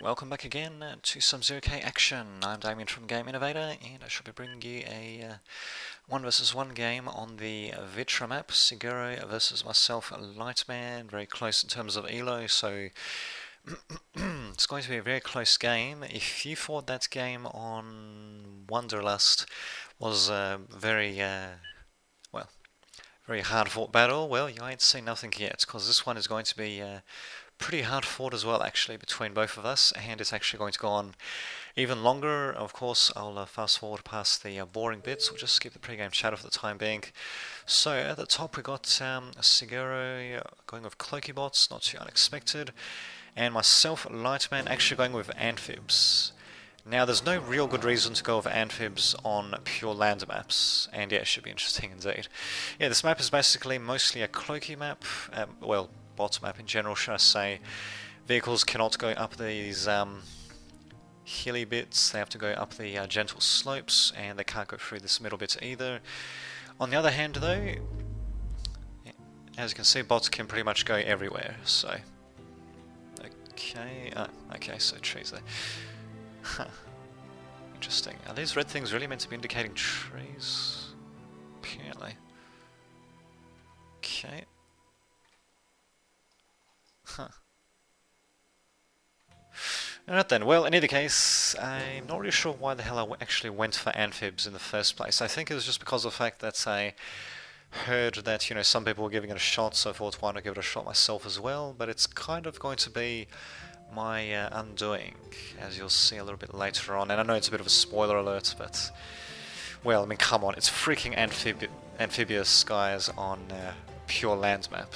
welcome back again to some 0K action. I'm Damien from Game Innovator, and I shall be bringing you a 1 versus 1 game on the Vittra map. Siguro versus myself, Lightman, very close in terms of elo, so it's going to be a very close game. If you thought that game on Wanderlust was a very hard fought battle, well, you ain't seen nothing yet, because this one is going to be pretty hard fought as well, actually, between both of us, and it's actually going to go on even longer. Of course, I'll fast forward past the boring bits. We'll just skip the pre-game chatter for the time being. So at the top we got Siguro going with Cloaky Bots, not too unexpected, and myself, Lightman, actually going with Amphibs. Now, there's no real good reason to go with Amphibs on pure land maps, and yeah, it should be interesting indeed. Yeah, this map is basically mostly a cloaky map, bot map in general, should I say. Vehicles cannot go up these hilly bits, they have to go up the gentle slopes, and they can't go through this middle bit either. On the other hand though, as you can see, bots can pretty much go everywhere, so... Okay, so trees there. Huh. Interesting. Are these red things really meant to be indicating trees? Apparently. Okay. Huh. Alright then, well, in either case, I'm not really sure why the hell I actually went for Amphibs in the first place. I think it was just because of the fact that I heard that, you know, some people were giving it a shot, so I thought, why not give it a shot myself as well? But it's kind of going to be my undoing, as you'll see a little bit later on. And I know it's a bit of a spoiler alert, but, well, I mean, come on, it's freaking amphibious, guys, on pure land map.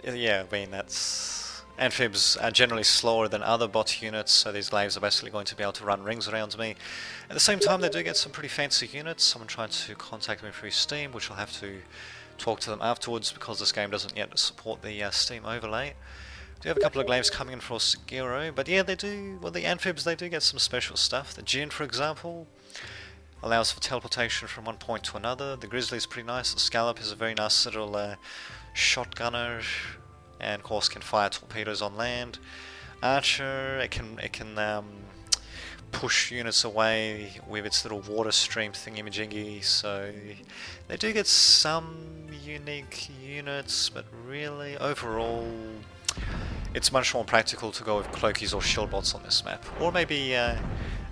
Yeah, I mean, that's... Amphibs are generally slower than other bot units, so these glaives are basically going to be able to run rings around me. At the same time, they do get some pretty fancy units. Someone tried to contact me through Steam, which I'll have to talk to them afterwards because this game doesn't yet support the Steam overlay. I do have a couple of glaives coming in for Siguro, but yeah, they do, well, the Amphibs, they do get some special stuff. The Djinn, for example, allows for teleportation from one point to another. The Grizzly is pretty nice. The Scallop is a very nice little shotgunner, and of course can fire torpedoes on land. Archer, it can push units away with its little water stream thingy-majingy, so they do get some unique units, but really, overall, it's much more practical to go with cloakies or shield bots on this map, or maybe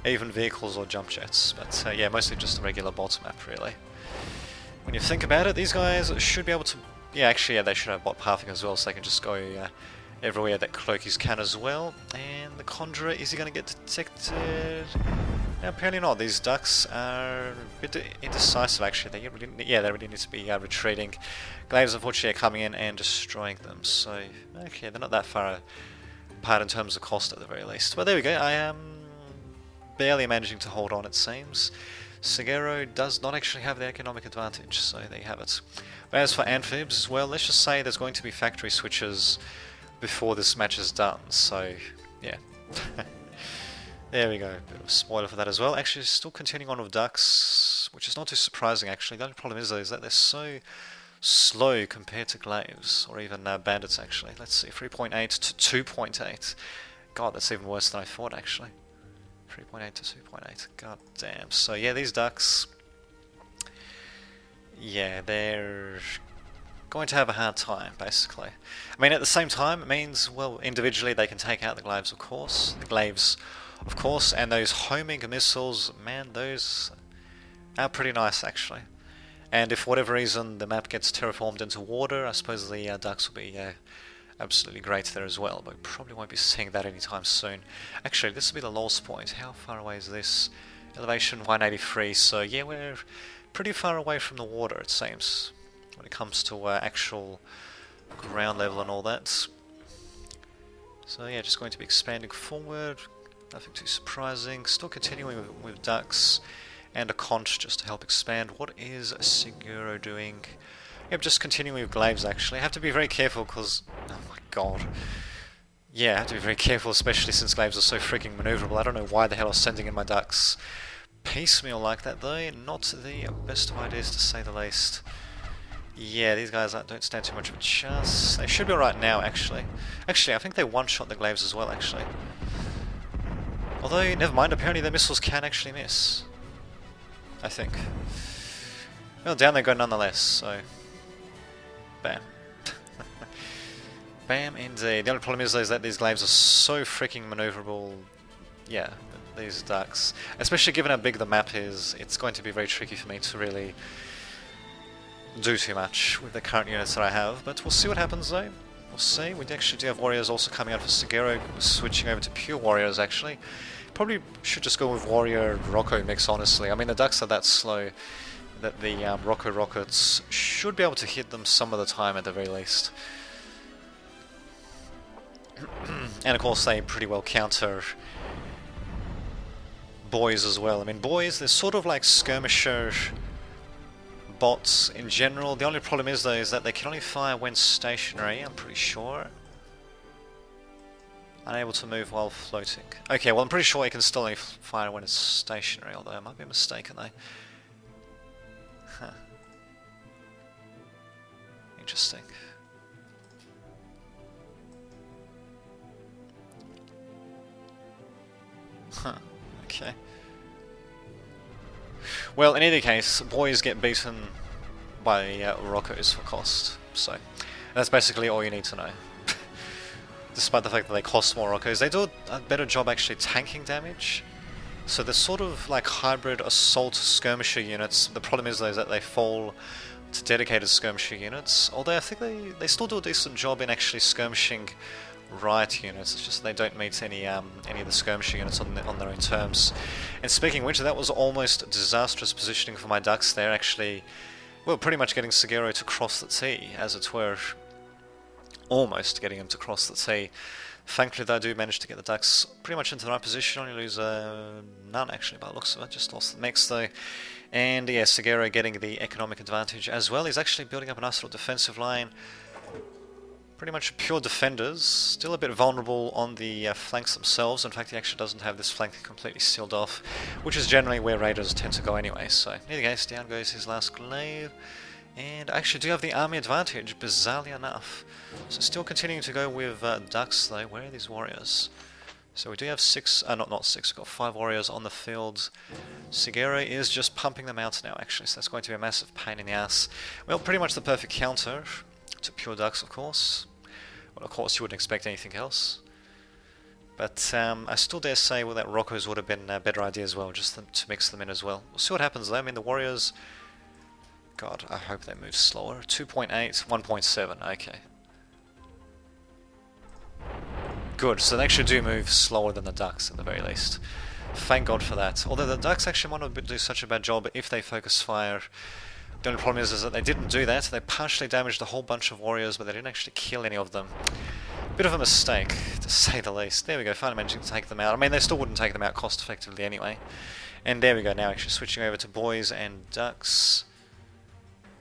even vehicles or jump jets, but yeah, mostly just a regular bot map, really. When you think about it, these guys should be able to... Yeah, actually, yeah, they should have bot pathing as well, so they can just go everywhere that cloakies can as well. And the Conjurer, is he going to get detected? No, apparently not. These ducks are a bit indecisive, actually. They really need to be retreating. Glaives, unfortunately, are coming in and destroying them. So, okay, they're not that far apart in terms of cost at the very least. But there we go. I am barely managing to hold on, it seems. Siguro does not actually have the economic advantage, so there you have it. But as for Amphibs, well, let's just say there's going to be factory switches before this match is done, so yeah. There we go, bit of a spoiler for that as well. Actually, still continuing on with ducks, which is not too surprising actually. The only problem is though is that they're so slow compared to glaives, or even bandits actually. Let's see, 3.8 to 2.8. God, that's even worse than I thought actually. 3.8 to 2.8, god damn. So yeah, these ducks, yeah, they're going to have a hard time, basically. I mean, at the same time, it means, well, individually they can take out the glaives, of course, and those homing missiles, man, those are pretty nice, actually. And if for whatever reason the map gets terraformed into water, I suppose the ducks will be absolutely great there as well, but we probably won't be seeing that anytime soon. Actually, this will be the lowest point. How far away is this? Elevation 183, so yeah, we're pretty far away from the water, it seems, when it comes to actual ground level and all that. So yeah, just going to be expanding forward, nothing too surprising. Still continuing with ducks and a conch just to help expand. What is Siguro doing? Yep, just continuing with glaives actually. I have to be very careful because, oh my god. Yeah, I have to be very careful, especially since glaives are so freaking maneuverable. I don't know why the hell I was sending in my ducks piecemeal like that though. Not the best of ideas to say the least. Yeah, these guys don't stand too much of a chance. They should be alright now, actually. Actually, I think they one-shot the glaives as well, actually. Although, never mind, apparently their missiles can actually miss. I think. Well, down they go nonetheless, so... Bam. Bam, indeed. The only problem is that these glaives are so freaking maneuverable. Yeah, these ducks. Especially given how big the map is, it's going to be very tricky for me to really do too much with the current units that I have. But we'll see what happens though. We'll see. We actually do have warriors also coming out for Sigero, switching over to pure warriors actually. Probably should just go with warrior Rocco mix, honestly. I mean, the ducks are that slow that the Rocco rockets should be able to hit them some of the time at the very least. And of course they pretty well counter boys as well. I mean, boys, they're sort of like skirmisher bots in general. The only problem is though is that they can only fire when stationary, I'm pretty sure. Unable to move while floating. Okay, well I'm pretty sure it can still only fire when it's stationary, although I might be mistaken though. Huh. Interesting. Huh, okay. Well, in either case, boys get beaten by Roccos for cost, so that's basically all you need to know. Despite the fact that they cost more Roccos, they do a better job actually tanking damage. So they're sort of like hybrid assault skirmisher units. The problem is though is that they fall to dedicated skirmisher units, although I think they still do a decent job in actually skirmishing riot units. It's just they don't meet any of the skirmishing units on their own terms. And speaking of which, that was almost disastrous positioning for my ducks there, actually. Well, pretty much getting Sigero to cross the T, as it were. Almost getting him to cross the T. Thankfully, though, I do manage to get the ducks pretty much into the right position. Only lose none, actually, by the looks of it. Just lost the mix, though. And yeah, Sigero getting the economic advantage as well. He's actually building up a nice little defensive line. Pretty much pure defenders, still a bit vulnerable on the flanks themselves. In fact, he actually doesn't have this flank completely sealed off, which is generally where raiders tend to go anyway. So, in either case, down goes his last glaive. And I actually do have the army advantage, bizarrely enough. So still continuing to go with ducks though. Where are these warriors? So we do have not six, we've got 5 warriors on the field. Sigero is just pumping them out now actually, so that's going to be a massive pain in the ass. Well, pretty much the perfect counter to pure ducks, of course. Well, of course you wouldn't expect anything else. But I still dare say well, that Roccos would have been a better idea as well, just to mix them in as well. We'll see what happens though. I mean, the warriors... God, I hope they move slower. 2.8, 1.7, okay. Good, so they actually do move slower than the ducks at the very least. Thank God for that. Although the ducks actually might not do such a bad job if they focus fire. The only problem is that they didn't do that. They partially damaged a whole bunch of warriors, but they didn't actually kill any of them. Bit of a mistake, to say the least. There we go, finally managing to take them out. I mean, they still wouldn't take them out cost effectively anyway. And there we go, now actually switching over to boys and ducks.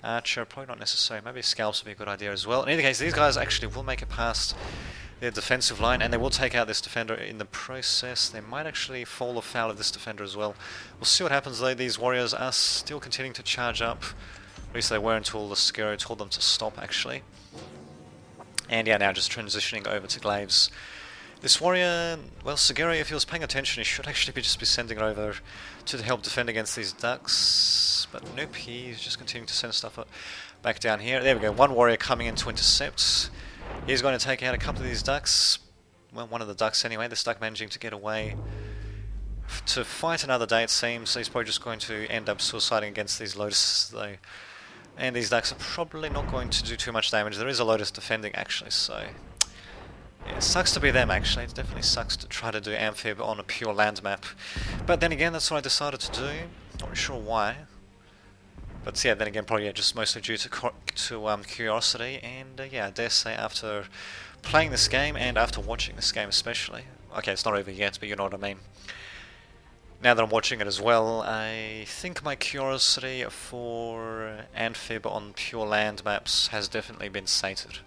Archer, probably not necessary. Maybe scalps would be a good idea as well. In either case, these guys actually will make it past their defensive line, and they will take out this defender in the process. They might actually fall afoul of this defender as well. We'll see what happens though. These warriors are still continuing to charge up. At least they were until the Sigero told them to stop, actually. And yeah, now just transitioning over to glaives. This warrior, well, Sigero, if he was paying attention, he should actually just be sending it over to help defend against these ducks. But nope, he's just continuing to send stuff back down here. There we go, one warrior coming in to intercept. He's going to take out a couple of these ducks. Well, one of the ducks anyway. This duck managing to get away to fight another day, it seems. He's probably just going to end up suiciding against these lotuses, though. And these ducks are probably not going to do too much damage. There is a lotus defending, actually, so... Yeah, it sucks to be them actually, it definitely sucks to try to do amphib on a pure land map. But then again, that's what I decided to do, not really sure why. But yeah, then again, probably just mostly due to curiosity, and yeah, I dare say after playing this game, and after watching this game especially, okay, it's not over yet, but you know what I mean. Now that I'm watching it as well, I think my curiosity for amphib on pure land maps has definitely been sated.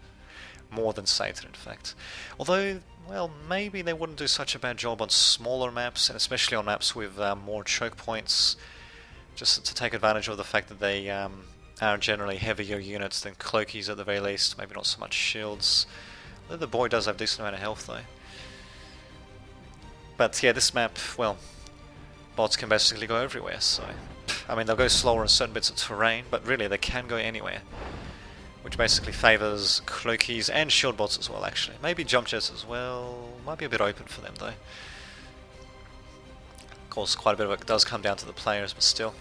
More than sated, in fact. Although, well, maybe they wouldn't do such a bad job on smaller maps, and especially on maps with more choke points, just to take advantage of the fact that they are generally heavier units than cloakies at the very least, maybe not so much shields. Although the boy does have a decent amount of health though. But yeah, this map, well, bots can basically go everywhere, so... I mean, they'll go slower in certain bits of terrain, but really they can go anywhere. Which basically favours cloakies and shield bots as well, actually. Maybe jump jets as well, might be a bit open for them though. Of course, quite a bit of it does come down to the players, but still.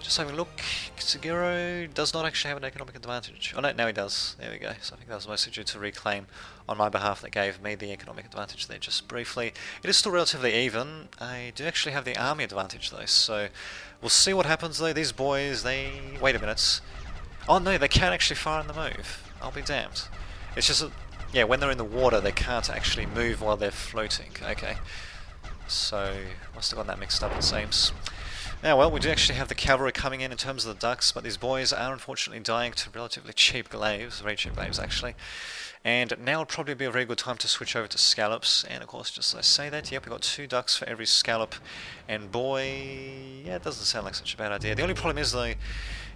Just having a look, Suguro does not actually have an economic advantage. Oh no, now he does. There we go. So I think that was mostly due to reclaim on my behalf that gave me the economic advantage there just briefly. It is still relatively even. I do actually have the army advantage though, so we'll see what happens though. These boys, they... Wait a minute. Oh no, they can actually fire in the move. I'll be damned. It's just... Yeah, when they're in the water, they can't actually move while they're floating. Okay. So, must have got that mixed up, it seems. Now, well, we do actually have the cavalry coming in terms of the ducks, but these boys are unfortunately dying to relatively cheap glaives, very cheap glaives actually. And now would probably be a very good time to switch over to scallops, and of course, just as I say that, yep, we've got 2 ducks for every scallop, and boy, yeah, it doesn't sound like such a bad idea. The only problem is, though,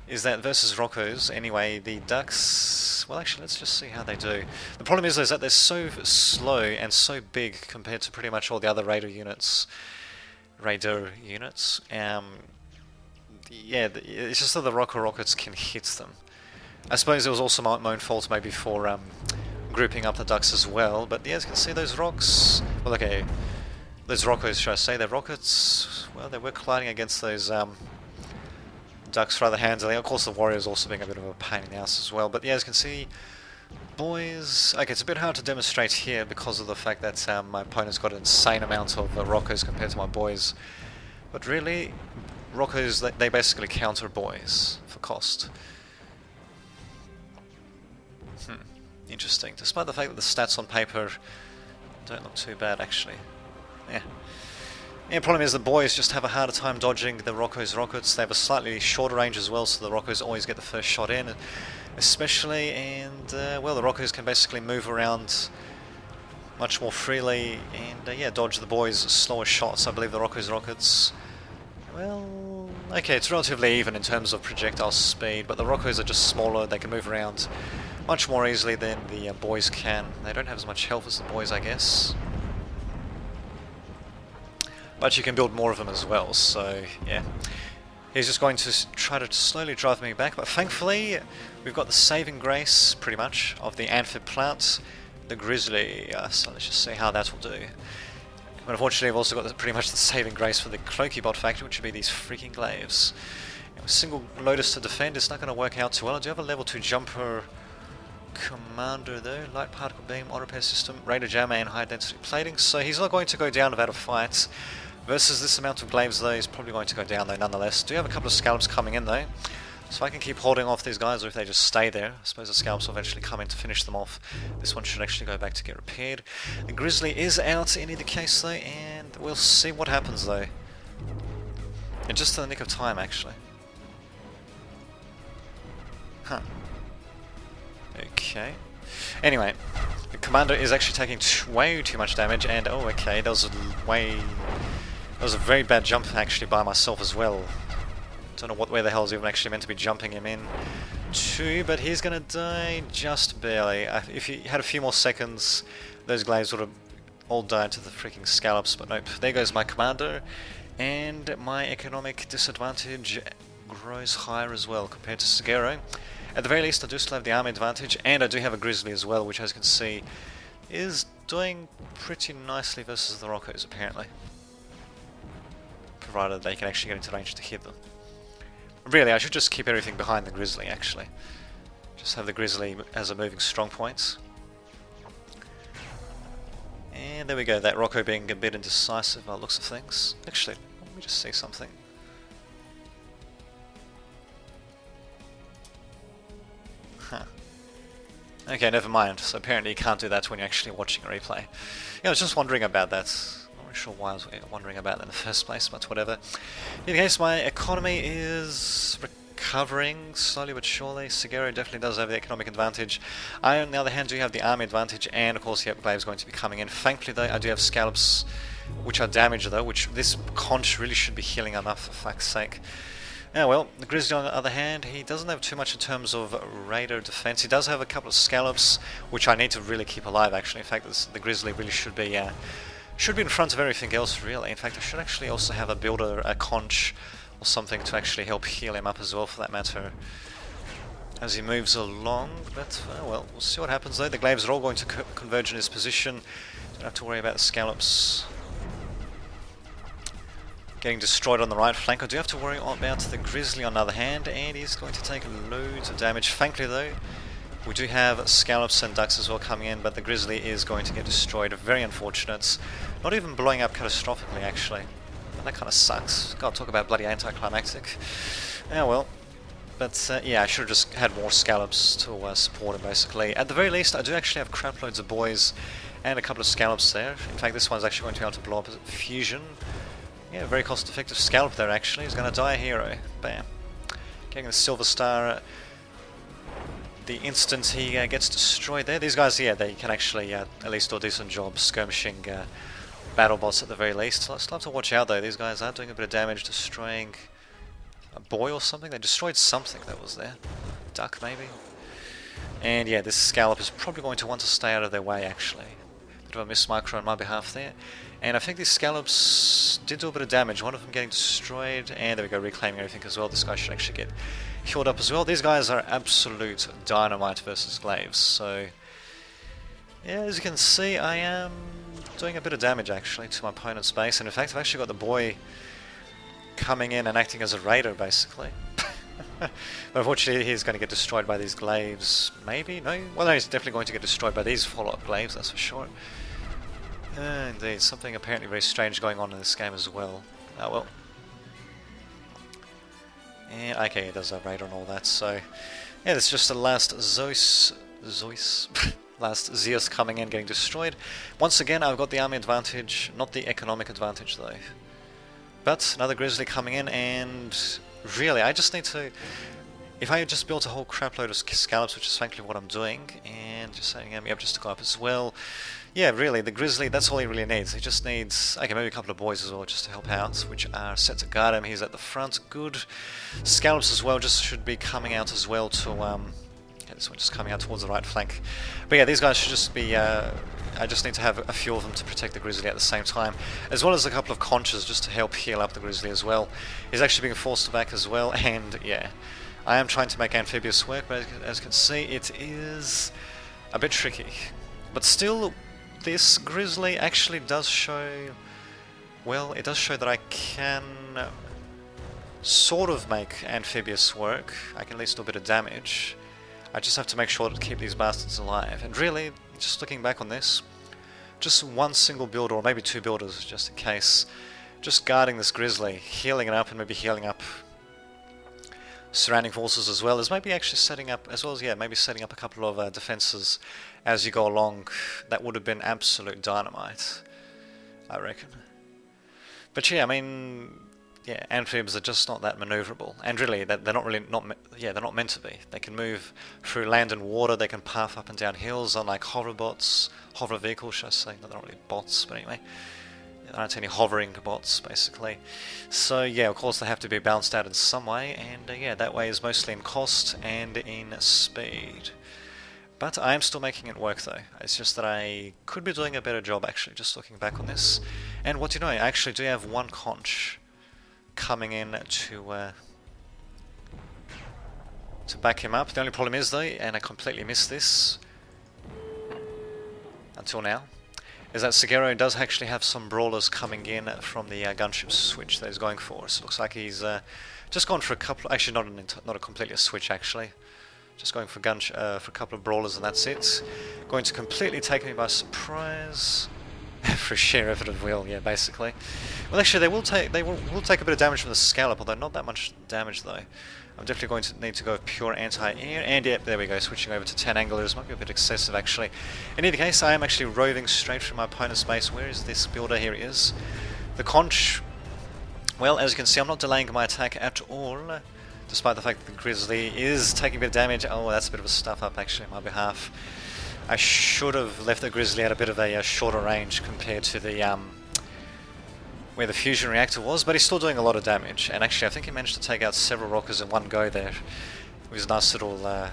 is that versus Roccos, anyway, the ducks, well actually, let's just see how they do. The problem is, though, is that they're so slow and so big compared to pretty much all the other raider units. Yeah, it's just that the Rocco rockets can hit them. I suppose it was also my own fault maybe for grouping up the ducks as well, but yeah, as you can see those rocks, well okay, those Roccos should I say, they're rockets, well they were colliding against those ducks rather handily. Of course the warriors also being a bit of a pain in the ass as well, but yeah, as you can see, boys, okay, it's a bit hard to demonstrate here because of the fact that my opponent's got an insane amount of Roccos compared to my boys. But really, Roccos, they basically counter boys for cost. Interesting. Despite the fact that the stats on paper don't look too bad, actually. Yeah. The problem is the boys just have a harder time dodging the Roccos rockets. They have a slightly shorter range as well, so the Roccos always get the first shot in. Especially, and well, the Roccos can basically move around much more freely and yeah, dodge the boys' slower shots. I believe the Roccos rockets, well, okay, it's relatively even in terms of projectile speed, but the Roccos are just smaller. They can move around much more easily than the boys can. They don't have as much health as the boys, I guess, but you can build more of them as well, so yeah. He's just going to try to slowly drive me back, but thankfully we've got the saving grace, pretty much, of the amphib plant, the grizzly, so let's just see how that will do. But unfortunately we've also got pretty much the saving grace for the cloaky bot factor, which would be these freaking glaives. A single lotus to defend is not going to work out too well. I do have a level 2 jumper commander though, light particle beam, auto repair system, radar jammer and high density plating, so he's not going to go down without a fight. Versus this amount of glaives though, he's probably going to go down though nonetheless. Do have a couple of scallops coming in though, so I can keep holding off these guys, or if they just stay there, I suppose the scallops will eventually come in to finish them off. This one should actually go back to get repaired. The grizzly is out in either case though, and we'll see what happens though. And just in the nick of time actually. Huh. Okay. Anyway, the commander is actually taking way too much damage, and oh okay, that was a very bad jump actually by myself as well. Don't know where the hell is even actually meant to be jumping him in to, but he's gonna die just barely. If he had a few more seconds, those glaives would have all died to the freaking scallops, but nope. There goes my commander, and my economic disadvantage grows higher as well compared to Suguro. At the very least, I do still have the army advantage, and I do have a grizzly as well, which as you can see is doing pretty nicely versus the Roccos apparently. Provided they can actually get into range to hit them. Really, I should just keep everything behind the grizzly actually. Just have the grizzly as a moving strong point. And there we go, that Rocco being a bit indecisive by the looks of things. Actually, let me just see something. Huh. Okay, never mind. So apparently you can't do that when you're actually watching a replay. Yeah, I was just wondering about that. Not really sure why I was wondering about that in the first place, but whatever. In any case, my economy is recovering slowly but surely. Suguro definitely does have the economic advantage. I, on the other hand, do have the army advantage, and of course the glaive is going to be coming in. Thankfully though, I do have scallops, which are damaged though, which this conch really should be healing enough for fuck's sake. Oh well, the Grizzly on the other hand, he doesn't have too much in terms of radar defense. He does have a couple of scallops, which I need to really keep alive actually. In fact, the Grizzly really should be in front of everything else really. In fact, I should actually also have a builder, a conch, or something to actually help heal him up as well for that matter, as he moves along. But, well, we'll see what happens though. The glaives are all going to converge in his position. Don't have to worry about the scallops getting destroyed on the right flank. I do have to worry about the Grizzly on the other hand, and he's going to take loads of damage. Thankfully though, we do have scallops and ducks as well coming in, but the Grizzly is going to get destroyed. Very unfortunate. Not even blowing up catastrophically actually. That kind of sucks. God, talk about bloody anticlimactic. Oh well. But yeah, I should have just had more scallops to support him basically. At the very least, I do actually have crap loads of boys and a couple of scallops there. In fact, this one's actually going to be able to blow up a fusion. Yeah, very cost-effective scallop there actually. He's going to die a hero. Bam. Getting the silver star the instant he gets destroyed there. These guys, yeah, they can actually at least do a decent job skirmishing battle bots at the very least. So let's have to watch out though. These guys are doing a bit of damage, destroying a boy or something. They destroyed something that was there. Duck maybe. And yeah, this scallop is probably going to want to stay out of their way actually. Bit of a miss micro on my behalf there. And I think these scallops did do a bit of damage. One of them getting destroyed, and there we go, reclaiming everything as well. This guy should actually get healed up as well. These guys are absolute dynamite versus glaives. So yeah, as you can see, I am doing a bit of damage actually to my opponent's base. And in fact, I've actually got the boy coming in and acting as a raider basically. But unfortunately, he's going to get destroyed by these glaives. Maybe? No? Well, no, he's definitely going to get destroyed by these follow-up glaives, that's for sure. Indeed, something apparently very strange going on in this game as well. Oh well. Yeah, okay, he does have radar and all that, so... Yeah, this is just the last last Zeus coming in, getting destroyed. Once again, I've got the army advantage, not the economic advantage though. But another Grizzly coming in, and really, I just need to... If I just built a whole crap load of scallops, which is thankfully what I'm doing, and just setting him up just to go up as well... Yeah, really, the Grizzly, that's all he really needs. He just needs, okay, maybe a couple of boys as well, just to help out, which are set to guard him. He's at the front, good. Scallops as well, just should be coming out as well to, yeah, this one just coming out towards the right flank. But yeah, these guys should just be, I just need to have a few of them to protect the Grizzly at the same time, as well as a couple of conches just to help heal up the Grizzly as well. He's actually being forced back as well, and yeah, I am trying to make amphibious work, but as you can see, it is a bit tricky. But still, this Grizzly actually does show, well, it does show that I can sort of make amphibious work. I can at least do a bit of damage. I just have to make sure to keep these bastards alive. And really, just looking back on this, just one single builder, or maybe two builders just in case, just guarding this Grizzly, healing it up, and maybe healing up surrounding forces as well as maybe actually setting up, as well as, yeah, maybe setting up a couple of defenses as you go along. That would have been absolute dynamite, I reckon. But yeah, I mean, yeah, amphibs are just not that maneuverable, and really, they're not really they're not meant to be. They can move through land and water. They can path up and down hills, unlike hover vehicles, should I say? No, they're not really bots, but anyway. There aren't any hovering bots, basically. So yeah, of course they have to be balanced out in some way, and yeah, that way is mostly in cost and in speed. But I am still making it work though. It's just that I could be doing a better job actually, just looking back on this. And what do you know, I actually do have one conch coming in to back him up. The only problem is though, and I completely missed this until now, is that Seguro does actually have some brawlers coming in from the gunship switch that he's going for. So it looks like he's just gone for a couple. Actually, not a completely a switch actually. Just going for a couple of brawlers, and that's it. Going to completely take me by surprise. For sheer effort of will, yeah, basically. Well, actually, they will take a bit of damage from the scallop, although not that much damage though. I'm definitely going to need to go with pure anti-air, and yep, there we go, switching over to 10 anglers. Might be a bit excessive actually. In either case, I am actually roving straight from my opponent's base. Where is this builder? Here he is. The conch, well, as you can see, I'm not delaying my attack at all, despite the fact that the Grizzly is taking a bit of damage. Oh, that's a bit of a stuff up actually on my behalf. I should have left the Grizzly at a bit of a shorter range compared to the where the fusion reactor was, but he's still doing a lot of damage. And actually, I think he managed to take out several rockers in one go there. With his nice little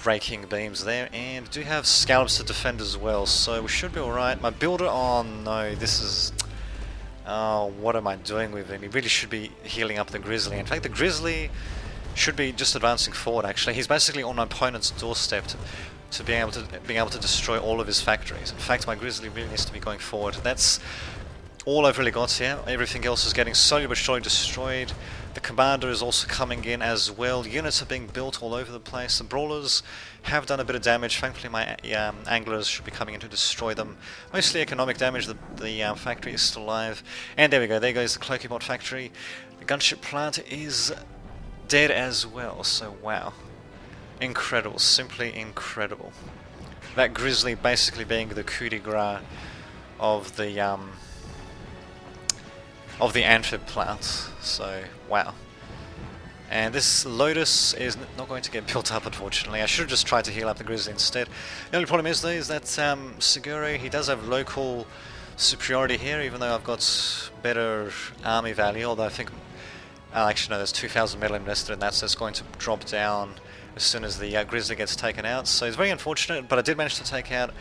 raking beams there. And do have scallops to defend as well, so we should be alright. My builder, oh no, this is... Oh, what am I doing with him? He really should be healing up the Grizzly. In fact, the Grizzly should be just advancing forward, actually. He's basically on my opponent's doorstep to being able to destroy all of his factories. In fact, my Grizzly really needs to be going forward. That's all I've really got here. Everything else is getting slowly but surely destroyed. The Commander is also coming in as well. Units are being built all over the place. The Brawlers have done a bit of damage. Thankfully my Anglers should be coming in to destroy them. Mostly economic damage. The factory is still alive. And there we go. There goes the Cloakybot factory. The gunship plant is dead as well. So wow. Incredible. Simply incredible. That Grizzly basically being the coup de grace of the amphib plant, so wow. And this Lotus is not going to get built up, unfortunately. I should have just tried to heal up the Grizzly instead. The only problem is though is that Seguro, he does have local superiority here, even though I've got better army value, although I think actually no, there's 2,000 metal invested in that, so it's going to drop down as soon as the Grizzly gets taken out. So it's very unfortunate, but I did manage to take out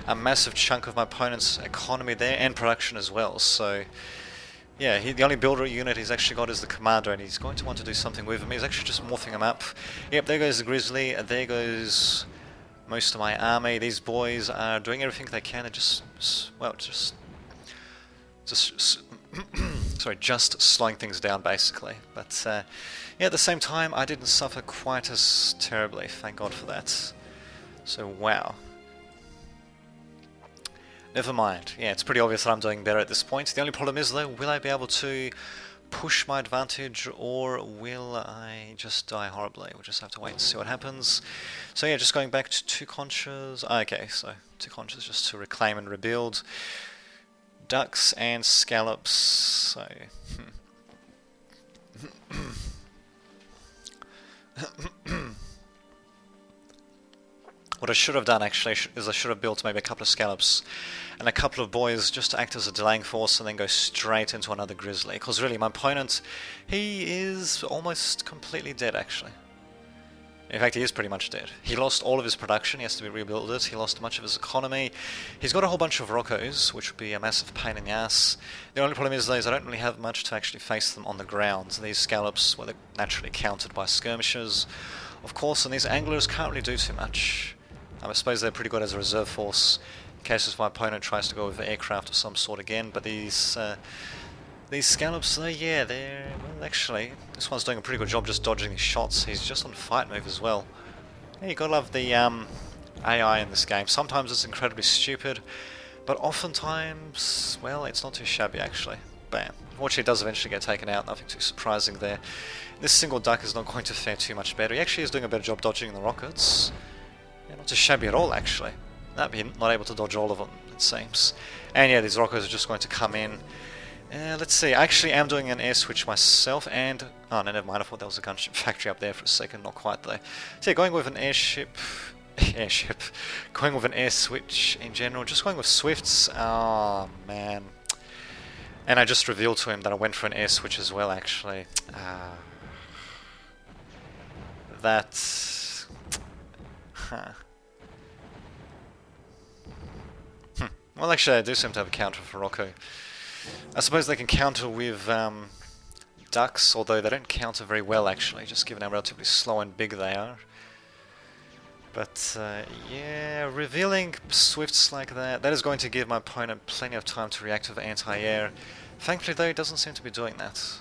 a massive chunk of my opponent's economy there, and production as well, so yeah, the only builder unit he's actually got is the Commander, and he's going to want to do something with him. He's actually just morphing him up. Yep, there goes the Grizzly, there goes most of my army. These boys are doing everything they can, and just sorry, just slowing things down basically. But yeah, at the same time, I didn't suffer quite as terribly, thank God for that. So wow. Never mind. Yeah, it's pretty obvious that I'm doing better at this point. The only problem is though, will I be able to push my advantage, or will I just die horribly? We'll just have to wait and see what happens. So yeah, just going back to 2 conches. Okay, so 2 conches just to reclaim and rebuild. Ducks and scallops. So what I should have done actually is I should have built maybe a couple of scallops and a couple of boys just to act as a delaying force, and then go straight into another Grizzly. Because really, my opponent, he is almost completely dead actually. In fact, he is pretty much dead. He lost all of his production, he has to be rebuilt. He lost much of his economy. He's got a whole bunch of Roccos, which would be a massive pain in the ass. The only problem is though, is I don't really have much to actually face them on the ground. These scallops, well, they're naturally countered by skirmishers, of course, and these anglers can't really do too much. I suppose they're pretty good as a reserve force in case if my opponent tries to go with aircraft of some sort again, but these scallops, yeah, they're... well, actually, this one's doing a pretty good job just dodging these shots. He's just on fight move as well. Yeah, you gotta love the AI in this game. Sometimes it's incredibly stupid, but oftentimes, well, it's not too shabby actually. Bam. Unfortunately, it does eventually get taken out, nothing too surprising there. This single duck is not going to fare too much better. He actually is doing a better job dodging the rockets. Yeah, not too shabby at all actually. That'd be not able to dodge all of them, it seems. And yeah, these rockets are just going to come in. Let's see, I actually am doing an air switch myself, and... oh no, never mind, I thought there was a gunship factory up there for a second, not quite though. So yeah, going with an airship... going with an air switch in general, just going with Swifts, oh man. And I just revealed to him that I went for an air switch as well actually. That's... huh. Well, actually, I do seem to have a counter for Rocco. I suppose they can counter with ducks, although they don't counter very well, actually, just given how relatively slow and big they are. But, yeah, revealing Swifts like that is going to give my opponent plenty of time to react with anti-air. Thankfully, though, it doesn't seem to be doing that.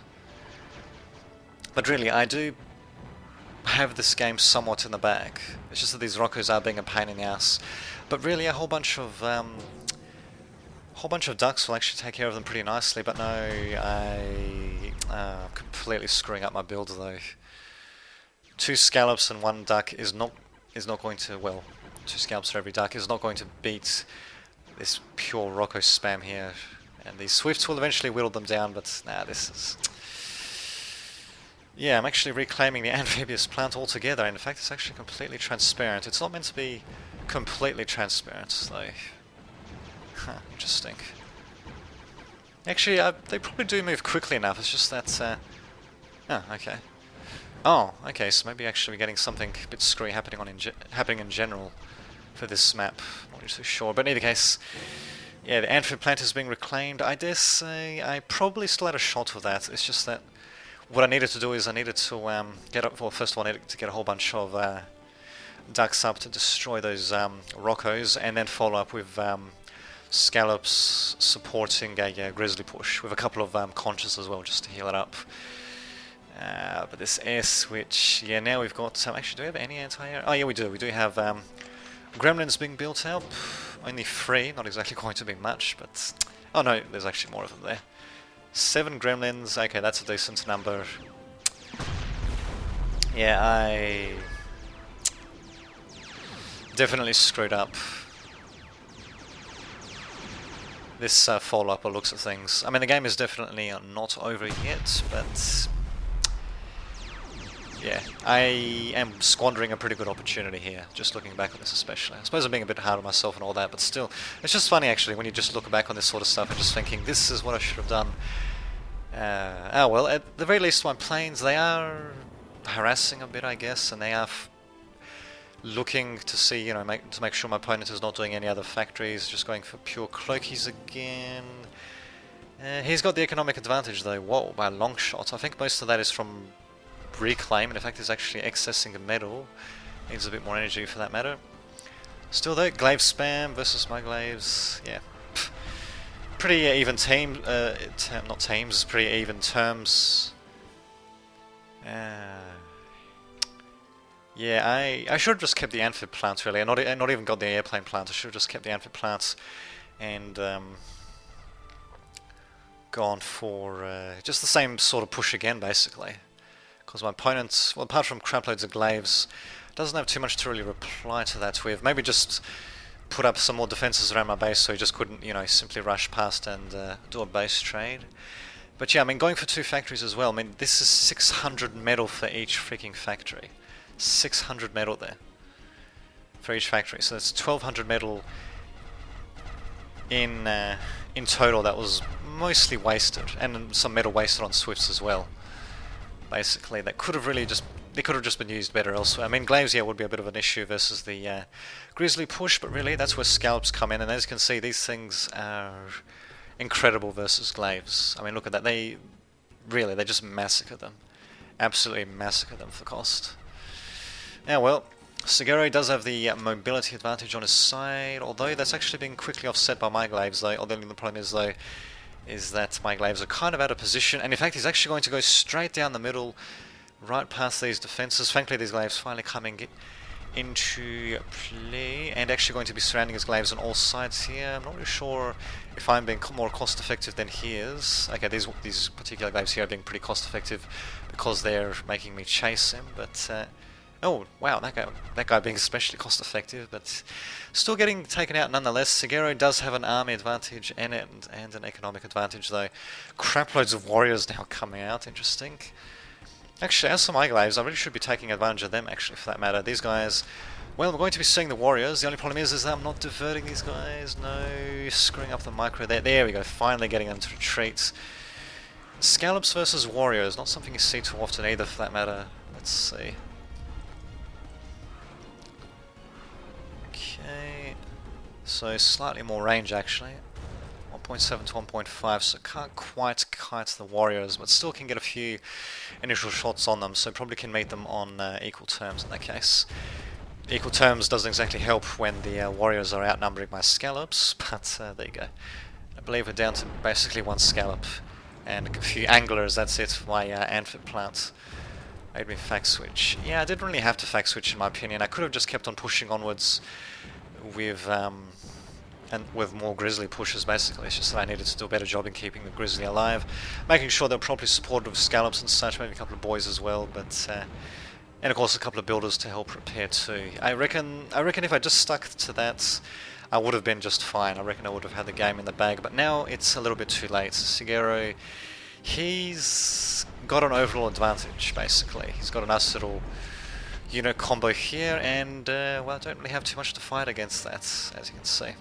But really, I do have this game somewhat in the bag. It's just that these Roccos are being a pain in the ass. But really, a whole bunch of ducks will actually take care of them pretty nicely, but no, I'm completely screwing up my build though. 2 scallops and 1 duck is not going to, well, 2 scallops for every duck is not going to beat this pure Rocco spam here. And these Swifts will eventually whittle them down, but nah, this is... yeah, I'm actually reclaiming the amphibious plant altogether. In fact, it's actually completely transparent. It's not meant to be completely transparent, though. Huh, interesting. Actually, they probably do move quickly enough, it's just that... oh, okay. Oh, okay, so maybe actually we're getting something a bit screwy happening in general for this map. Not really so sure, but in either case, yeah, the amphib plant is being reclaimed. I dare say I probably still had a shot with that. It's just that what I needed to do is I needed to get up. Well, first of all, I needed to get a whole bunch of ducks up to destroy those rockos, and then follow up with scallops supporting a grizzly push with a couple of conches as well, just to heal it up. But this air switch, yeah, now we've got... actually, do we have any anti-air? Oh, yeah, we do. We do have gremlins being built up. Only 3, not exactly going to be much, but... Oh, no, there's actually more of them there. 7 gremlins, okay, that's a decent number. Yeah, I... definitely screwed up this follow-up or looks at things. I mean, the game is definitely not over yet, but... yeah, I am squandering a pretty good opportunity here, just looking back on this especially. I suppose I'm being a bit hard on myself and all that, but still, it's just funny actually when you just look back on this sort of stuff and just thinking, this is what I should have done. Oh well, at the very least my planes, they are harassing a bit I guess, and they are looking to see, you know, to make sure my opponent is not doing any other factories, just going for pure cloakies again. He's got the economic advantage though, whoa, by a long shot. I think most of that is from reclaim, and in fact is actually accessing a metal. Needs a bit more energy for that matter. Still though, glaive spam versus my glaives, yeah. Pretty even team, not teams, pretty even terms. Yeah, I should have just kept the amphib plants really, and not even got the airplane plant. I should have just kept the amphib plants and gone for just the same sort of push again basically. Because my opponent, well, apart from crap loads of glaives, doesn't have too much to really reply to that with. Maybe just put up some more defenses around my base so he just couldn't, you know, simply rush past and do a base trade. But yeah, I mean, going for 2 factories as well, I mean, this is 600 metal for each freaking factory. 600 metal there for each factory. So that's 1200 metal in total. That was mostly wasted, and some metal wasted on Swifts as well. Basically, that could have really just been used better elsewhere. I mean, glaives, yeah, would be a bit of an issue versus the grizzly push, but really that's where scallops come in, and as you can see, these things are incredible versus glaives. I mean, look at that. They just massacre them. Absolutely massacre them for cost. Now, well, Sigero does have the mobility advantage on his side, although that's actually being quickly offset by my glaives, though. Although the problem is, though, is that my glaives are kind of out of position, and in fact he's actually going to go straight down the middle, right past these defences. Thankfully these glaives finally coming into play, and actually going to be surrounding his glaives on all sides here. I'm not really sure if I'm being more cost effective than he is. Okay, these particular glaives here are being pretty cost effective because they're making me chase him, but oh wow, that guy being especially cost effective, but still getting taken out nonetheless. Sigero does have an army advantage and an economic advantage though. Crap loads of warriors now coming out, interesting. Actually, as for my glaives, I really should be taking advantage of them actually for that matter. These guys, well, we're going to be seeing the warriors. The only problem is that I'm not diverting these guys. No, screwing up the micro there. There we go, finally getting them to retreat. Scallops versus warriors, not something you see too often either for that matter. Let's see. Okay, so slightly more range actually, 1.7 to 1.5, so can't quite kite the warriors, but still can get a few initial shots on them, so probably can meet them on equal terms in that case. Equal terms doesn't exactly help when the warriors are outnumbering my scallops, but there you go. I believe we're down to basically 1 scallop and a few anglers. That's it for my amphib plant. Made me fact switch. Yeah, I didn't really have to fact switch in my opinion. I could have just kept on pushing onwards with more grizzly pushes basically. It's just that I needed to do a better job in keeping the grizzly alive, making sure they're properly supported with scallops and such, maybe a couple of boys as well, but and of course a couple of builders to help repair too. I reckon if I just stuck to that, I would have been just fine. I reckon I would have had the game in the bag, but now it's a little bit too late. Sigero, he's got an overall advantage basically. He's got a nice little unit combo here, and well, I don't really have too much to fight against that, as you can see.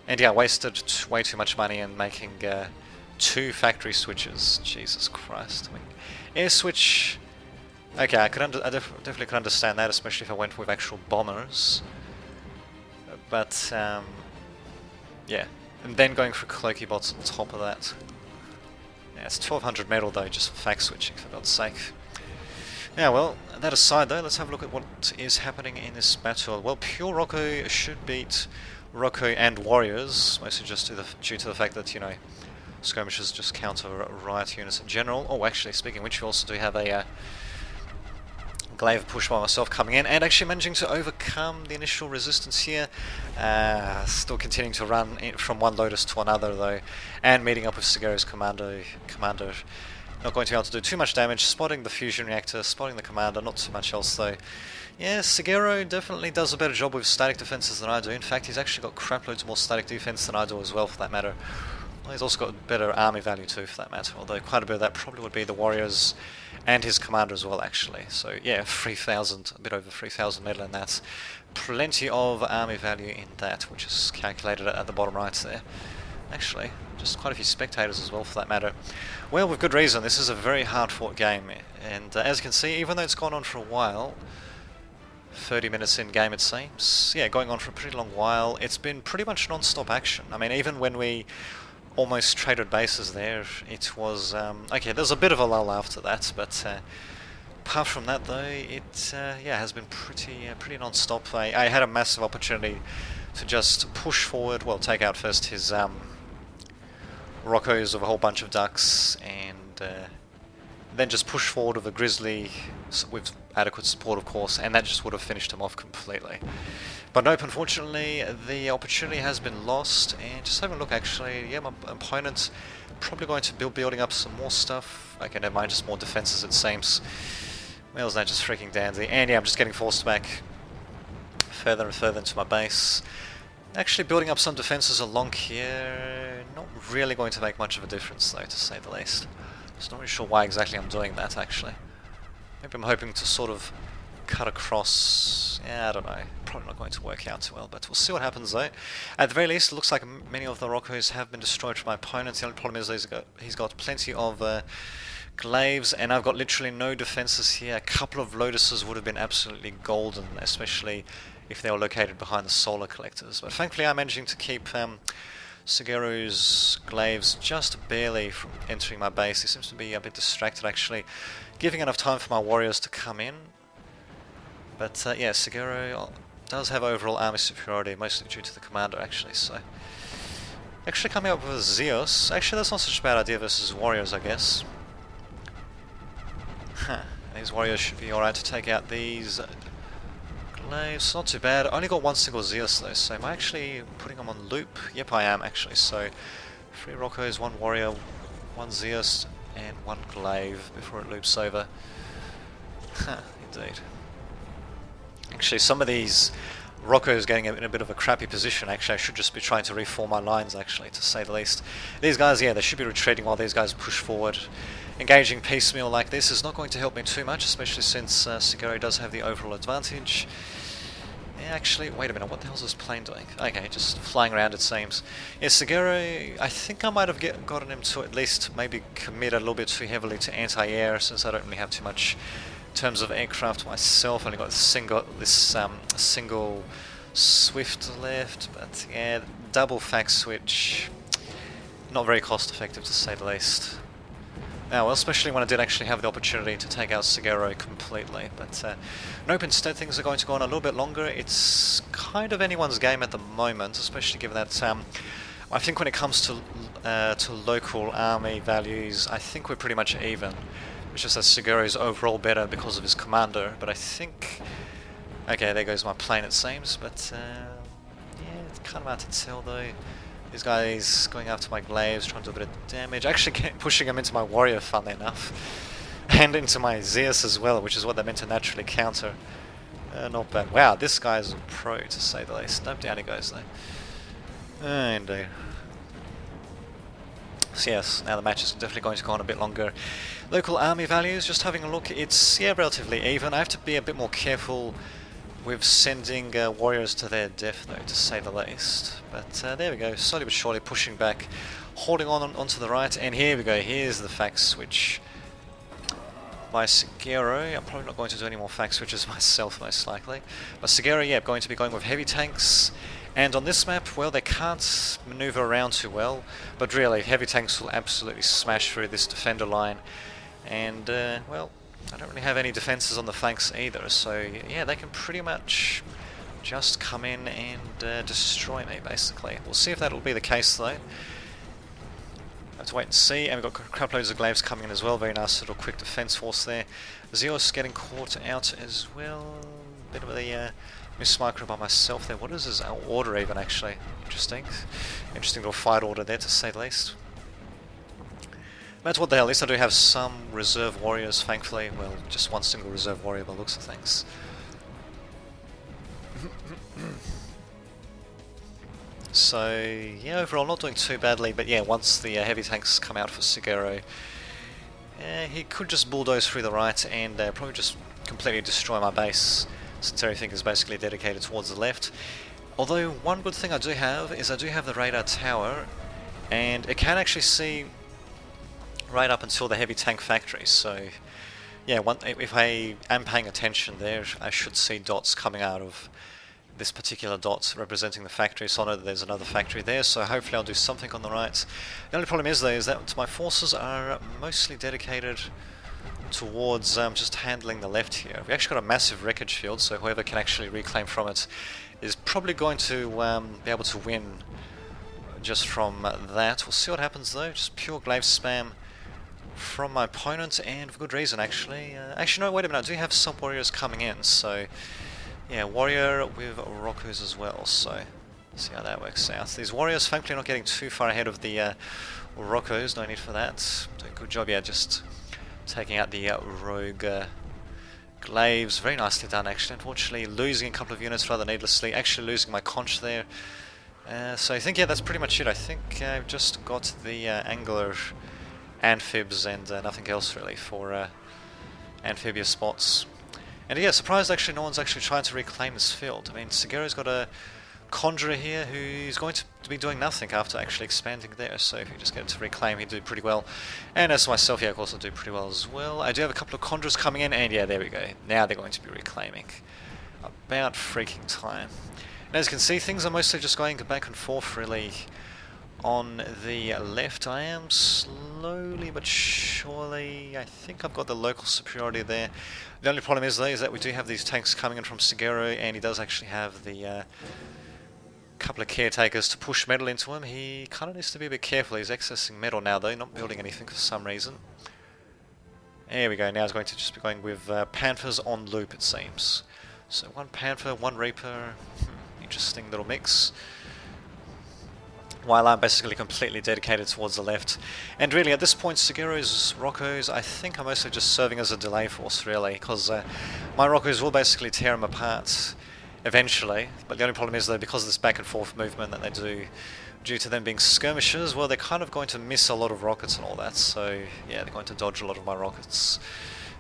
And yeah, I wasted way too much money in making 2 factory switches. Jesus Christ. I mean, air switch... Okay, I definitely could understand that, especially if I went with actual bombers. But, yeah. And then going for cloaky bots on top of that. Yeah, it's 1200 metal though, just for fact switching, for God's sake. Yeah, well, that aside though, let's have a look at what is happening in this battle. Well, pure Rocco should beat Rocco and Warriors, mostly just due to the fact that, you know, skirmishes just counter riot units in general. Oh, actually, speaking of which, we also do have a glaive push by myself coming in, and actually managing to overcome the initial resistance here. Still continuing to run from one Lotus to another though, and meeting up with Shigeru's commander. Not going to be able to do too much damage, spotting the fusion reactor, spotting the commander, not too much else though. Yeah, Shigeru definitely does a better job with static defenses than I do. In fact, he's actually got crap loads more static defense than I do as well, for that matter. Well, he's also got better army value too, for that matter, although quite a bit of that probably would be the Warriors and his commander as well, actually. So yeah, 3,000, a bit over 3,000 metal in that. Plenty of army value in that, which is calculated at the bottom right there. Actually, just quite a few spectators as well, for that matter. Well, with good reason, this is a very hard-fought game, and as you can see, even though it's gone on for a while, 30 minutes in game it seems, yeah, going on for a pretty long while, it's been pretty much non-stop action. I mean, even when we almost traded bases there, it was, okay, there's a bit of a lull after that, but apart from that though, it yeah, has been pretty non-stop. I had a massive opportunity to just push forward, well, take out first his Roccos of a whole bunch of ducks, and then just push forward with a Grizzly with adequate support, of course, and that just would have finished him off completely. But nope, unfortunately, the opportunity has been lost, and just having a look, actually, yeah, my opponent's probably going to be building up some more stuff. Okay, never mind, just more defenses it seems. Well, isn't that just freaking dandy? And yeah, I'm just getting forced back further and further into my base. Actually building up some defenses along here, not really going to make much of a difference though, to say the least. Just not really sure why exactly I'm doing that, actually. Maybe I'm hoping to sort of cut across, yeah, I don't know, probably not going to work out too well, but we'll see what happens though. At the very least, it looks like many of the Roccos have been destroyed from my opponent. The only problem is he's got plenty of glaives, and I've got literally no defenses here. A couple of Lotuses would have been absolutely golden, especially if they were located behind the solar collectors. But thankfully I'm managing to keep Shigeru's glaives just barely from entering my base. He seems to be a bit distracted, actually, giving enough time for my warriors to come in. But yeah, Shigeru does have overall army superiority, mostly due to the commander, actually. So actually coming up with Zeus, actually that's not such a bad idea versus warriors, I guess. These warriors should be alright to take out these glaives. Not too bad. I only got one single Zeus though, so am I actually putting them on loop? Yep, I am actually. So 3 Roccos, 1 warrior, 1 Zeus, and 1 glaive before it loops over. Indeed. Actually, some of these Roccos getting in a bit of a crappy position. Actually, I should just be trying to reform my lines, actually, to say the least. These guys, yeah, they should be retreating while these guys push forward. Engaging piecemeal like this is not going to help me too much, especially since Shigeru does have the overall advantage. Yeah, actually, wait a minute, what the hell is this plane doing? Okay, just flying around it seems. Yeah, Shigeru, I think I might have gotten him to at least maybe commit a little bit too heavily to anti-air, since I don't really have too much in terms of aircraft myself. I only got this single Swift left, but yeah, double fact switch, not very cost effective to say the least. Now, well, especially when I did actually have the opportunity to take out Shigeru completely, but nope, instead things are going to go on a little bit longer. It's kind of anyone's game at the moment, especially given that I think when it comes to local army values, I think we're pretty much even. It's just that Shigeru is overall better because of his commander, but I think... Okay, there goes my plane it seems, but yeah, it's kind of hard to tell though. These guys going after my glaives, trying to do a bit of damage. Actually pushing them into my warrior, funnily enough. And into my Zeus as well, which is what they're meant to naturally counter. Not bad. Wow, this guy's a pro, to say the least. Nope, down he goes though. Indeed. So yes, now the match is definitely going to go on a bit longer. Local army values, just having a look, it's yeah, relatively even. I have to be a bit more careful with sending warriors to their death though, to say the least. But there we go, slowly but surely pushing back holding on onto the right, and here we go. Here's the fact switch by Segero. I'm probably not going to do any more fact switches myself, most likely. But Segero, yeah, going to be going with heavy tanks. And on this map, well, they can't maneuver around too well. But really, heavy tanks will absolutely smash through this defender line. And, well, I don't really have any defenses on the flanks either. So, yeah, they can pretty much just come in and destroy me, basically. We'll see if that'll be the case, though. Have to wait and see. And we've got a couple loads of glaives coming in as well. Very nice little quick defense force there. Zeus getting caught out as well. Bit of a mismicro by myself there. What is his order even, actually? Interesting. Interesting little fight order there, to say the least. But what the hell, at least I do have some reserve warriors, thankfully. Well, just one single reserve warrior by the looks of things. So, yeah, overall not doing too badly, but yeah, once the heavy tanks come out for Segero, he could just bulldoze through the right and probably just completely destroy my base, since everything is basically dedicated towards the left. Although, one good thing I do have is I do have the radar tower, and it can actually see right up until the heavy tank factory, so yeah, if I am paying attention there, I should see dots coming out of this particular dot representing the factory, so I know that there's another factory there, so hopefully I'll do something on the right. The only problem is, though, is that my forces are mostly dedicated towards just handling the left here. We actually got a massive wreckage field, so whoever can actually reclaim from it is probably going to be able to win just from that. We'll see what happens, though. Just pure glaive spam from my opponent, and for good reason, actually. Actually, no, wait a minute, I do have some warriors coming in, so yeah, warrior with Rockos as well, so see how that works out. These warriors, thankfully, not getting too far ahead of the Rockos, no need for that. Doing a good job, yeah, just taking out the rogue glaives. Very nicely done, actually. Unfortunately, losing a couple of units rather needlessly, actually losing my conch there. So I think, yeah, that's pretty much it. I think I've just got the angular amphibs and nothing else, really, for amphibious spots. And yeah, surprised actually no one's actually trying to reclaim this field. I mean, Segero's got a conjurer here who's going to be doing nothing after actually expanding there, so if you just get it to reclaim, he'd do pretty well. And as for myself, yeah, of course I'll do pretty well as well. I do have a couple of conjurers coming in, and yeah, there we go. Now they're going to be reclaiming. About freaking time. And as you can see, things are mostly just going back and forth, really. On the left, I am slowly but surely, I think I've got the local superiority there. The only problem is, though, is that we do have these tanks coming in from Segero, and he does actually have the couple of caretakers to push metal into him. He kind of needs to be a bit careful. He's accessing metal now, though, not building anything for some reason. There we go. Now he's going to just be going with Panthers on loop, it seems. So one Panther, one Reaper. Interesting little mix. While I'm basically completely dedicated towards the left. And really, at this point, Segero's Rockos, I think, are mostly just serving as a delay force, really, because my Rockos will basically tear him apart eventually. But the only problem is, though, because of this back and forth movement that they do, due to them being skirmishers, well, they're kind of going to miss a lot of rockets and all that, so yeah, they're going to dodge a lot of my rockets.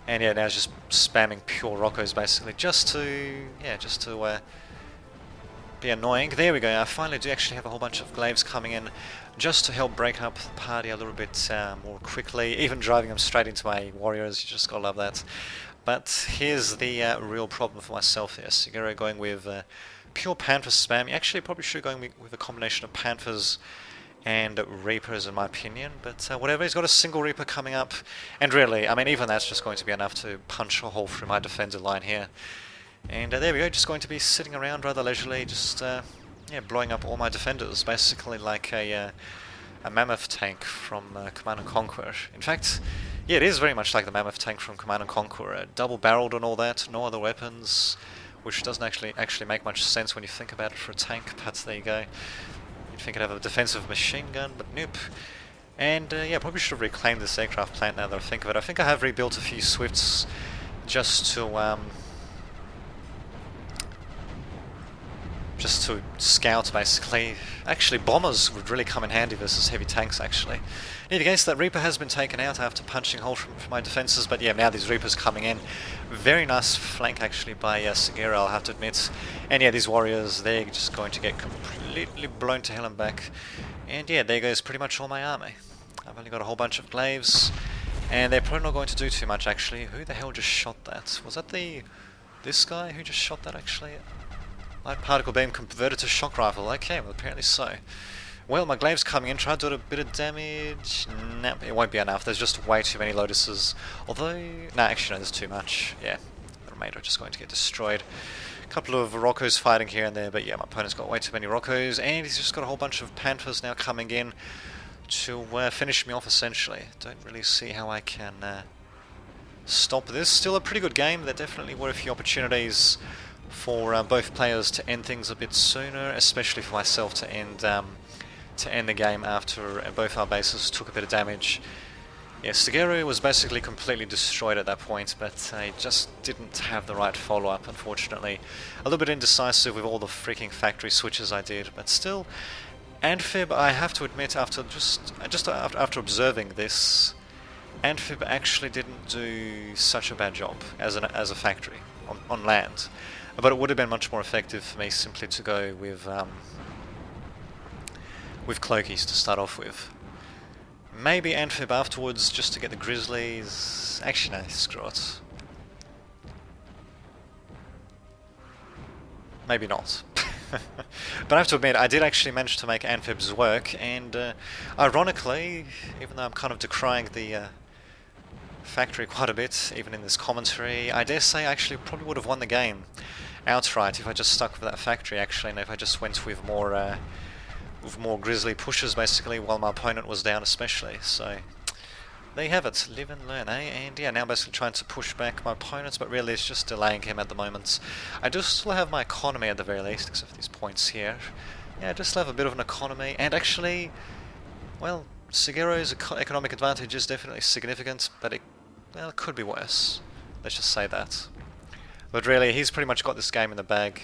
And yeah, now it's just spamming pure Rockos, basically, just to be annoying. There we go. I finally do actually have a whole bunch of glaives coming in just to help break up the party a little bit more quickly. Even driving them straight into my warriors, you just gotta love that. But here's the real problem for myself here. Segero going with pure Panther spam. You actually probably should go with a combination of Panthers and Reapers, in my opinion. But whatever, he's got a single Reaper coming up. And really, I mean, even that's just going to be enough to punch a hole through my defender line here. And there we go, just going to be sitting around rather leisurely, just yeah, blowing up all my defenders, basically like a mammoth tank from Command & Conquer. In fact, yeah, it is very much like the mammoth tank from Command & Conquer, double-barreled and all that, no other weapons, which doesn't actually make much sense when you think about it for a tank, but there you go. You'd think it'd have a defensive machine gun, but nope. And yeah, probably should have reclaimed this aircraft plant now that I think of it. I think I have rebuilt a few Swifts just to scout, basically. Actually, bombers would really come in handy versus heavy tanks, actually. In any case, that Reaper has been taken out after punching a hole from my defences, but yeah, now these Reapers coming in. Very nice flank, actually, by Segero, I'll have to admit. And yeah, these warriors, they're just going to get completely completely blown to hell and back. And yeah, there goes pretty much all my army. I've only got a whole bunch of glaives, and they're probably not going to do too much actually. Who the hell just shot that? Was that this guy who just shot that actually? Light particle beam converted to shock rifle. Okay, well apparently so. Well, my glaive's coming in, try to do a bit of damage. Nah, it won't be enough. There's just way too many lotuses. Although, nah, actually no, there's too much. Yeah, the remainder are just going to get destroyed. A couple of Roccos fighting here and there, but yeah, my opponent's got way too many Roccos, and he's just got a whole bunch of Panthers now coming in to finish me off essentially. Don't really see how I can stop this. Still a pretty good game. There definitely were a few opportunities for both players to end things a bit sooner, especially for myself to end the game after both our bases took a bit of damage. Yeah, Shigeru was basically completely destroyed at that point, but I just didn't have the right follow-up, unfortunately. A little bit indecisive with all the freaking factory switches I did, but still, Amphib, I have to admit, after after observing this, Amphib actually didn't do such a bad job as a factory on land, but it would have been much more effective for me simply to go with Cloakies to start off with. Maybe Amphib afterwards just to get the Grizzlies. Actually no, screw it. Maybe not. But I have to admit, I did actually manage to make Amphibs work, and ironically, even though I'm kind of decrying the factory quite a bit, even in this commentary, I dare say I actually probably would have won the game outright if I just stuck with that factory actually, and if I just went with more Grizzly pushes basically while my opponent was down especially. So there you have it, live and learn, eh? And yeah, now basically trying to push back my opponents, but really it's just delaying him at the moment. I do still have my economy at the very least, except for these points here. Yeah, I just have a bit of an economy, and actually, well, Shigeru's economic advantage is definitely significant, but it could be worse. Let's just say that. But really, he's pretty much got this game in the bag.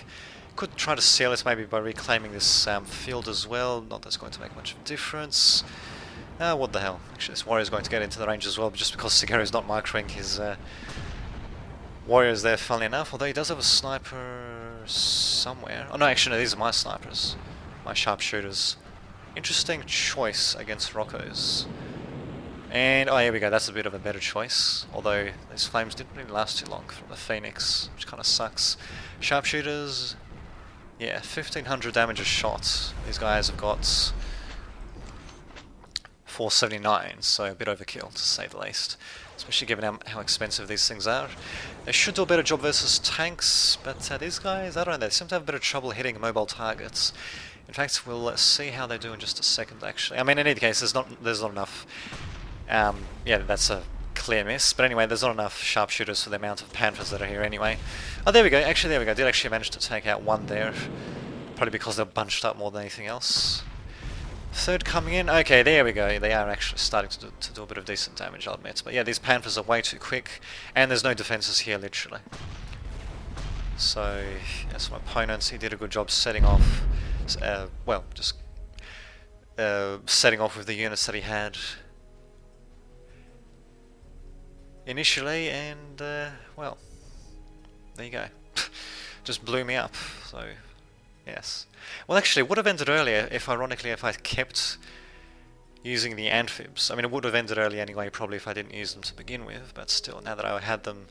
Could try to seal it maybe by reclaiming this field as well. Not that's going to make much of a difference. What the hell? Actually, this warrior's going to get into the range as well, but just because Shigeru's not microing his warriors there, funnily enough. Although he does have a sniper somewhere. Oh no, actually, no, these are my snipers. My sharpshooters. Interesting choice against Roccos. And, oh, here we go, that's a bit of a better choice. Although, these flames didn't really last too long from the Phoenix, which kind of sucks. Sharpshooters, yeah, 1500 damage a shot. These guys have got 479, so a bit overkill, to say the least. Especially given how expensive these things are. They should do a better job versus tanks, but these guys, I don't know, they seem to have a bit of trouble hitting mobile targets. In fact, we'll see how they do in just a second, actually. I mean, in any case, there's not enough. Yeah, that's a clear miss. But anyway, there's not enough sharpshooters for the amount of Panthers that are here anyway. Oh, there we go. Actually, there we go. Did actually manage to take out one there. Probably because they're bunched up more than anything else. Third coming in. Okay, there we go. They are actually starting to do a bit of decent damage, I'll admit. But yeah, these Panthers are way too quick. And there's no defenses here, literally. So, as my opponents, he did a good job setting off. Well, just setting off with the units that he had initially, and well, there you go. Just blew me up. So yes, well, actually it would have ended earlier if ironically if I kept using the amphibs. I mean, it would have ended early anyway probably if I didn't use them to begin with, but still, now that I had them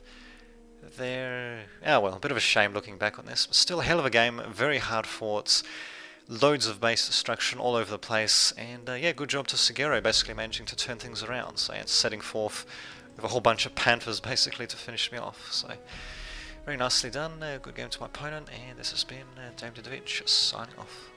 there, oh well, a bit of a shame looking back on this, but still a hell of a game, very hard fought, loads of base destruction all over the place, and yeah, good job to Shigeru basically managing to turn things around. So yeah, it's setting forth with a whole bunch of Panthers basically to finish me off. So very nicely done, good game to my opponent, and this has been Dame Vittra signing off.